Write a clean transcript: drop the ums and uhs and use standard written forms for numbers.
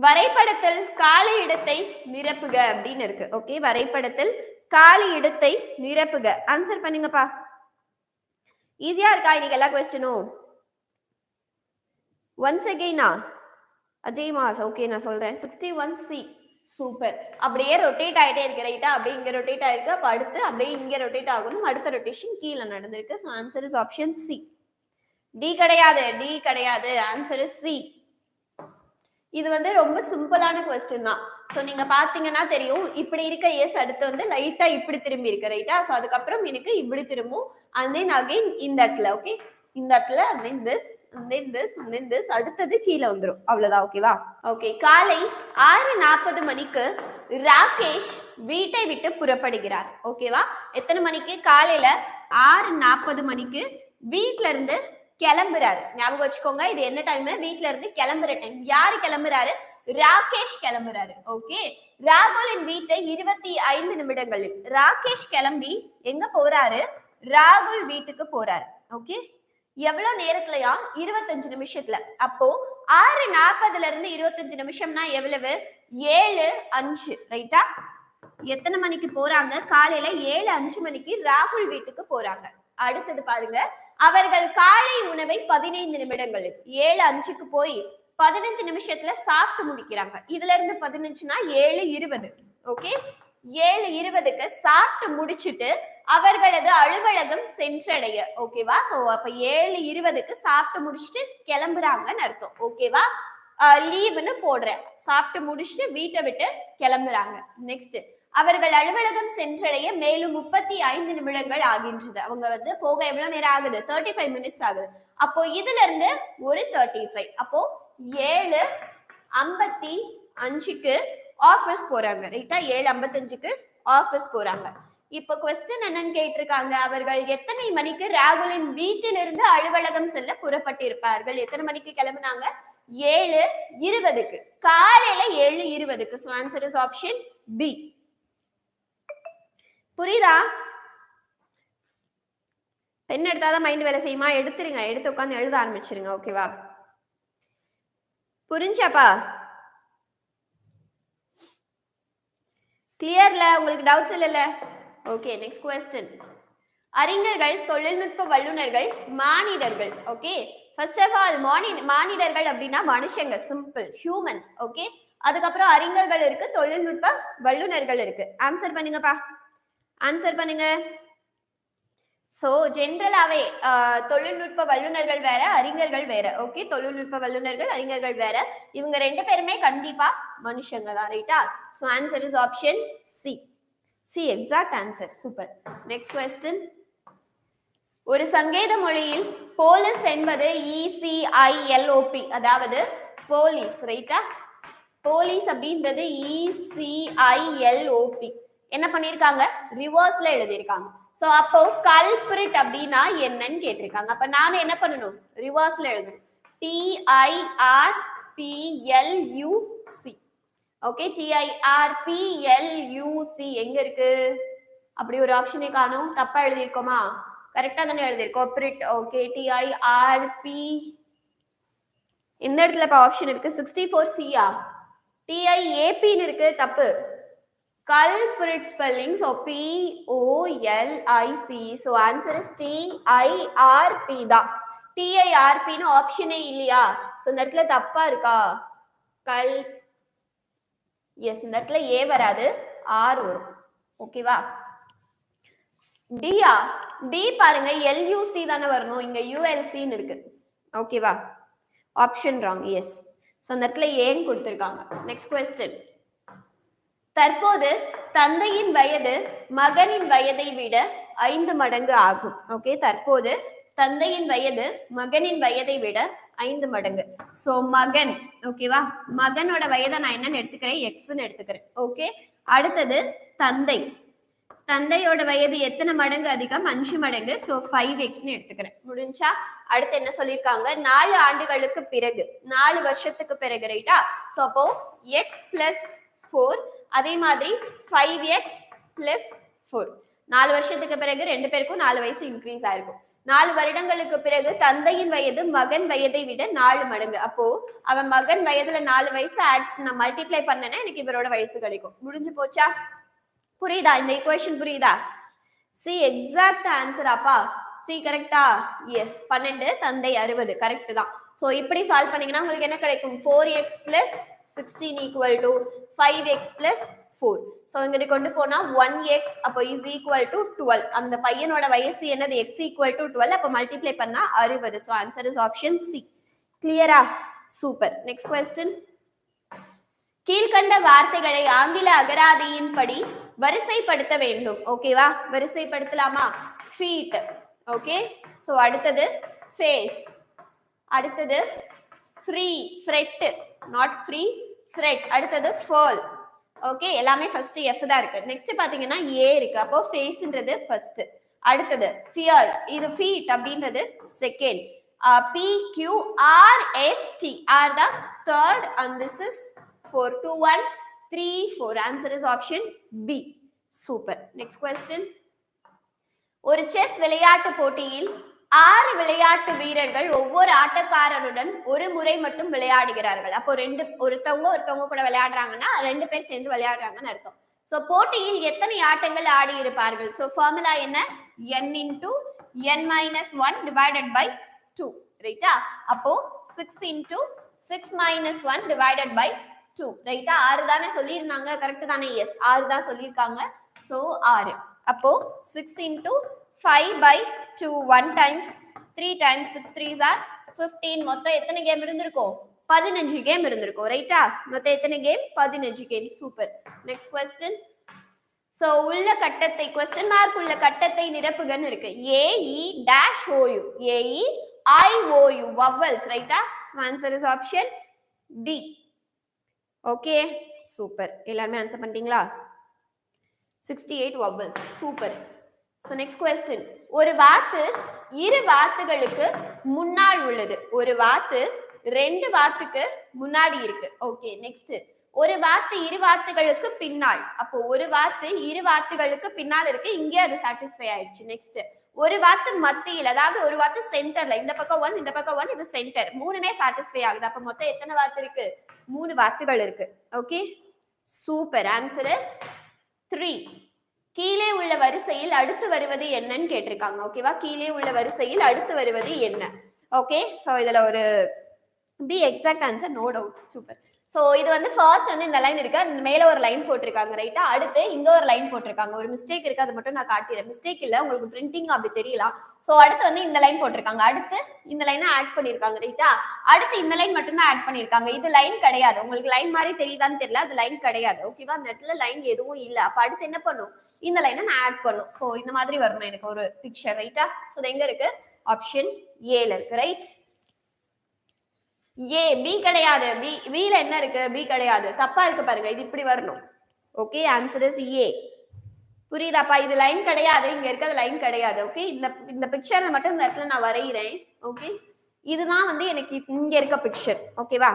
வரைபடத்தில் காலி இடத்தை நிரப்புக அப்படின்னு இருக்கு. ஓகே, வரைபடத்தில் காலி இடத்தை நிரப்புக. ஆன்சர் பண்ணுங்கப்பா. ஈஸியா இருக்கா இன்னைக்கு எல்லா கொஸ்டினும்? ஒன்ஸ் அகெய்னா அஜய் மாஸ். ஓகே, நான் சொல்றேன். 61C. சூப்பர். அப்படியே ரொட்டேட் ஆயிட்டே இருக்கு. ரைட்டா, அப்படியே இங்க ரொட்டேட் ஆயிருக்கு. அப்ப அடுத்து அப்படியே இங்க ரொட்டேட் ஆகணும். அடுத்த ரொட்டேஷன் கீழே நடந்திருக்கு. So answer is option C. D கிடையாது, டி கிடையாது. Answer is C. இது வந்து ரொம்ப சிம்பிளான கொஸ்டின் தான். ஸோ நீங்க பாத்தீங்கன்னா தெரியும், இப்படி இருக்க எஸ் அடுத்து வந்து லைட்டா இப்படி திரும்பி இருக்கு. ரைட்டா, ஸோ அதுக்கப்புறம் எனக்கு இப்படி திரும்பும். அண்ட் தென் அகைன் இந்த இடத்துல. ஓகே, இந்த இடத்துல and then this and then this and then this அடுத்தது கீழே வந்துரும். அவ்வளவுதான். ஓகேவா? ஓகே, காலை 6:40 மணிக்கு ராகேஷ் வீட்டை விட்டு புறப்படுகிறார். ஓகேவா? எத்தனை மணிக்கு? காலையில 6:40 மணிக்கு வீட்ல இருந்து கிளம்புறாரு. ஞாபகம் வச்சுக்கோங்க, இது என்ன டைம்? வீட்ல இருந்து கிளம்புற டைம். யாரு கிளம்புறாரு? ராகேஷ் கிளம்புறாரு. ஓகே, ராகுலின் வீட்டை 25 நிமிடங்களில். ராகேஷ் கிளம்பி எங்க போறாரு? ராகுல் வீட்டுக்கு போறாரு. ஓகே, எவ்வளவு நேரத்துலயா? 25 நிமிஷத்துல. அப்போ 6:40 இருந்து 25 நிமிஷம்னா எவ்வளவு? 7:05. ரைட்டா? எத்தனை மணிக்கு போறாங்க? காலையில 7:05 மணிக்கு ராகுல் வீட்டுக்கு போறாங்க. அடுத்தது பாருங்க, அவர்கள் காலை உணவை 15 நிமிடங்களில். 7:05க்கு போய் 15 நிமிஷத்துல சாப்பிட்டு முடிக்கிறாங்க. இதுல இருந்து 15னா 7:20. ஓகே, 7:20க்கு சாப்பிட்டு முடிச்சுட்டு அவர்களது அலுவலகம் சென்றடைய. ஓகேவா? சோ அப்ப 7:20க்கு சாப்பிட்டு முடிச்சுட்டு கிளம்புறாங்கன்னு அர்த்தம். ஓகேவா? லீவுன்னு போடுறேன். சாப்பிட்டு முடிச்சுட்டு வீட்டை விட்டு கிளம்புறாங்க. நெக்ஸ்ட், அவர்கள் அலுவலகம் சென்றடைய மேலும் 35 நிமிடங்கள் ஆகின்றது. அவங்க வந்து போக எவ்வளவு நேரம் ஆகுது? 35 மினிட்ஸ் ஆகுது. அப்போ இதுல இருந்து ஒரு 35. அப்போ 7:55க்கு ஆபீஸ் போறாங்க. ரைட்டா? 7:55க்கு ஆபீஸ் போறாங்க. இப்ப கொஸ்டின் என்னன்னு கேட்டிருக்காங்க, அவர்கள் எத்தனை மணிக்கு ராகுலின் வீட்டிலிருந்து அலுவலகம் செல்ல புறப்பட்டிருப்பார்கள்? எத்தனை மணிக்கு கிளம்புனாங்க? 7:20க்கு. காலையில 7:20க்கு. So answer is option B. புரியுதா? பென் எடுத்தாதான் மைண்ட் வேலை செய்யுமா? எடுத்துருங்க, எடுத்து உட்காந்து எழுத ஆரம்பிச்சிருங்க. ஓகேவா? புரிஞ்சாப்பா? கிளியர்ல? உங்களுக்கு டவுட்ஸ் இல்லைல்ல? Okay, next question. அறிஞர்கள், தொழில்நுட்ப வல்லுநர்கள், மானிடர்கள். ஓகே, ஃபர்ஸ்ட் ஆஃப் ஆல் மானிடர்கள் அப்படின்னா மனுஷங்க, சிம்பிள் ஹியூமன்ஸ். ஓகே, அதுக்கப்புறம் அறிஞர்கள் இருக்கு, தொழில்நுட்ப வல்லுநர்கள் இருக்கு. ஆன்சர் பண்ணுங்கப்பா, ஆன்சர் பண்ணுங்க. சோ ஜென்ரலாவே தொழில்நுட்ப வல்லுநர்கள் வேற, அறிஞர்கள் வேற. ஓகே, தொழில்நுட்ப வல்லுநர்கள், அறிஞர்கள் வேற. இவங்க ரெண்டு பேருமே கண்டிப்பா மனுஷங்க தான். ரைட்டா? So answer is option C. C exact answer. Super. Next question. ஒரு சங்கேத மொழியில் போலீஸ் என்பது ECILOP, அதாவது போலீஸ். ரைட்டா? போலீஸ் அப்படின்றது ECILOP. என்ன பண்ணிருக்காங்க? ரிவர்ஸ்ல எழுதியிருக்காங்க. சோ அப்போ கல்பிரிட் அப்படின்னா என்னன்னு கேட்டிருக்காங்க. அப்ப நானும் என்ன பண்ணணும்? ரிவர்ஸ்ல எழுதணும். TIRPLUC. ஓகே, TIRPLUC எங்க இருக்கு? அப்படி ஒரு ஆப்ஷனே காணும். தப்பா எழுதியிருக்கோமா? கரெக்டா தானே எழுதியிருக்கோம். பிரிட். Okay, TIRP. இந்த இடத்துல இப்ப ஆப்ஷன் இருக்கு. 64C-யா? TIAP-ன்னு இருக்கு. தப்பு. Culprit spelling, so POLIC. So answer is TIRP தான். TIRP ன்னு ஆப்ஷனே இல்லையா? சோ இந்த இடத்துல தப்பா இருக்கா? எஸ், இந்த இடத்துல ஏ வராது, ஆர் வரும். ஓகேவா? டியா? டி பாருங்க, LUC தானே வரணும். இங்க ULC-ன்னு இருக்கு. ஓகேவா? Option wrong. எஸ், சோ இந்த இடத்துல ஏன்னு கொடுத்திருக்காங்க. Next question. தற்போது தந்தையின் வயது மகனின் வயதை விட 5 மடங்கு ஆகும். ஓகே, தற்போது தந்தையின் வயது மகனின் வயதை விட 5 மடங்கு. சோ மகன். ஓகேவா? மகனோட வயதை நான் என்னன்னு எடுத்துக்கிறேன்? எக்ஸ்ன்னு எடுத்துக்கிறேன். ஓகே, அடுத்தது தந்தை. தந்தையோட வயது எத்தனை மடங்கு அதிகம்? 5 மடங்கு. சோ 5x-ன்னு எடுத்துக்கிறேன். முடிஞ்சா? அடுத்து என்ன சொல்லியிருக்காங்க? 4 ஆண்டுகளுக்கு பிறகு, 4 வருஷத்துக்கு பிறகு. ரைட்டா? சோ அப்போ x plus 4, அதே மாதிரி 5x plus 4. 4 வருஷத்துக்கு பிறகு ரெண்டு பேருக்கும் 4 வயசு இன்க்ரீஸ் ஆயிருக்கும். 4 வருடங்களுக்கு பிறகு தந்தையின் வயது மகன் வயதை விட 4 மடங்கு. அப்போ அவன் மகன் வயதுல 4 வயசு நான் மல்டிப்ளை பண்ணேன்னா எனக்கு இவரோட வயசு கிடைக்கும். முடிஞ்சு போச்சா? புரியுதா? இந்த ஈக்குவேஷன் புரியுதா? சி எக்ஸாக்ட் ஆன்சர் அப்பா. சி கரெக்டா? எஸ். 12 தந்தை 60 கரெக்ட் தான். சோ இப்படி சால்வ் பண்ணீங்கன்னா உங்களுக்கு என்ன கிடைக்கும்? 4x plus 16 equal to 5x plus 4. So இங்க கொண்டு போனா 1x அப்போ is equal to 12. அந்த பையனோட வயசு என்னது? x equal to 12. அப்போ மல்டிப்ளை பண்ணா 60. So answer is option C. கிளியரா? சூப்பர். Next question. கீழ்கண்ட வார்த்தைகளை ஆங்கில அகராதியின் படி வரிசைப்படுத்த வேண்டும். ஓகேவா? வரிசைப்படுத்தலாமா? feet. ஓகே. சோ அடுத்தது face. அடுத்தது free, fret, not free, fret. அடுத்தது fall. ஓகே. எல்லாமே ஃபர்ஸ்ட் f தான் இருக்கு. நெக்ஸ்ட் பாத்தீங்கன்னா a இருக்கு. அப்போ faceன்றது ஃபர்ஸ்ட். அடுத்தது fear. இது feet அப்படின்றது second. p q r s t r the third and this is 4 2 1 3 4. Answer is option B. Super. Next question. ஒரு செஸ் விளையாட்டு போட்டியில் 6 விளையாட்டு வீரர்கள் ஒவ்வொரு ஆட்டக்காரருடன் ஒரு முறை மட்டும் விளையாடுகிறார்கள். அப்போ ஒருத்தவங்க கூட விளையாடுறாங்கன்னா 2 பேர் சேர்ந்து விளையாடுறாங்கன்னு அர்த்தம். சோ போட்டியில் எத்தனை ஆட்டங்கள் ஆடி இருப்பார்கள்? சோ ஃபார்முலா என்ன? n into n minus 1 divided by 2. ரைட்டா? அப்போ 6 into 6 minus 1 divided by 2. ரைட்டா? 6 தானே சொல்லியிருந்தாங்க. கரெக்ட் தானே? எஸ் 6 தான் சொல்லியிருக்காங்க. சோ 6. அப்போ 6 into 5 by 2 1 times 3 times 6 3s are 15. மொத்தம் எத்தனை கேம் இருந்திருக்கும்? 15 கேம் இருந்திருக்கும். ரைட்டா? மொத்தம் எத்தனை game? 15 game. Super. Next question. So உள்ள கட்டத்தை क्वेश्चन மார்க் உள்ள கட்டத்தை நிரப்புகன்னு இருக்கு. a e dash o u a e I o u vowels. ரைட்டா? So answer is option D. Okay. Super. எல்லாரும் ஆன்சர் பண்ணிட்டீங்களா? 68 vowels. Super. So next question. ஒரு வாத்து இரு வாத்துகளுக்கு முன்னால் உள்ளது. ஒரு வாத்து 2 வாத்துக்கு முன்னாடி இருக்கு. ஓகே. நெக்ஸ்ட். ஒரு வாத்து இரு வாத்துகளுக்கு பின்னால். அப்போ ஒரு வாத்து இரு வாத்துகளுக்கு பின்னால் இருக்கு. இங்கே அது சாட்டிஸ்ஃபை ஆயிடுச்சு. நெக்ஸ்ட். ஒரு வாத்து மத்தியில், அதாவது ஒரு வாத்து சென்டர்ல, இந்த பக்கம் 1 இந்த பக்கம் 1 இது சென்டர். மூணுமே சாட்டிஸ்ஃபை ஆகுது. அப்ப மொத்தம் எத்தனை வாத்து இருக்கு? 3 வாத்துகள் இருக்கு. ஓகே. சூப்பர். Answer is 3. கீழே உள்ள வரிசையில் அடுத்து வருவது என்னன்னு கேட்டிருக்காங்க. ஓகேவா? கீழே உள்ள வரிசையில் அடுத்து வருவது என்ன? ஓகே. சோ இதுல ஒரு B exact answer, no doubt. Super. So இது வந்து ஃபர்ஸ்ட் வந்து இந்த லைன் இருக்கு, மேல ஒரு லைன் போட்டிருக்காங்க. ரைட்டா? அடுத்து இங்க ஒரு லைன் போட்டிருக்காங்க. ஒரு மிஸ்டேக் இருக்கு, அது மட்டும் நான் காட்டிடுறேன். மிஸ்டேக் இல்ல, உங்களுக்கு பிரிண்டிங் அப்படி தெரியலாம். சோ அடுத்து வந்து இந்த லைன் போட்டிருக்காங்க. அடுத்து இந்த லைனை ஆட் பண்ணிருக்காங்க. ரைட்டா? அடுத்து இந்த லைன் மட்டும் தான் ஆட் பண்ணிருக்காங்க. இது லைன் கிடையாது. உங்களுக்கு லைன் மாதிரி தெரியுதான்னு தெரியல, அது லைன் கிடையாது. ஓகேவா? அந்த இடத்துல லைன் எதுவும் இல்ல. அப்ப அடுத்து என்ன பண்ணும்? இந்த லைனை நான் ஆட் பண்ணும். சோ இந்த மாதிரி வரணும் எனக்கு ஒரு பிக்சர். ரைட்டா? சோ எங்க இருக்கு? ஆப்ஷன் ஏல இருக்கு. ரைட்? ஏ பி கிடையாது. பில என்ன இருக்கு? பி கிடையாது. தப்பா இருக்கு பாருங்க. இது இப்படி வரணும். ஓகே. Answer is a. புரியுதாப்பா? இது லைன் கிடையாது, இங்க இருக்கிறது லைன் கிடையாது. ஓகே. இந்த பிக்சர்ல மட்டும் இந்த இடத்துல நான் வரைகிறேன். ஓகே. இதுதான் வந்து எனக்கு இங்க இருக்க பிக்சர். ஓகேவா?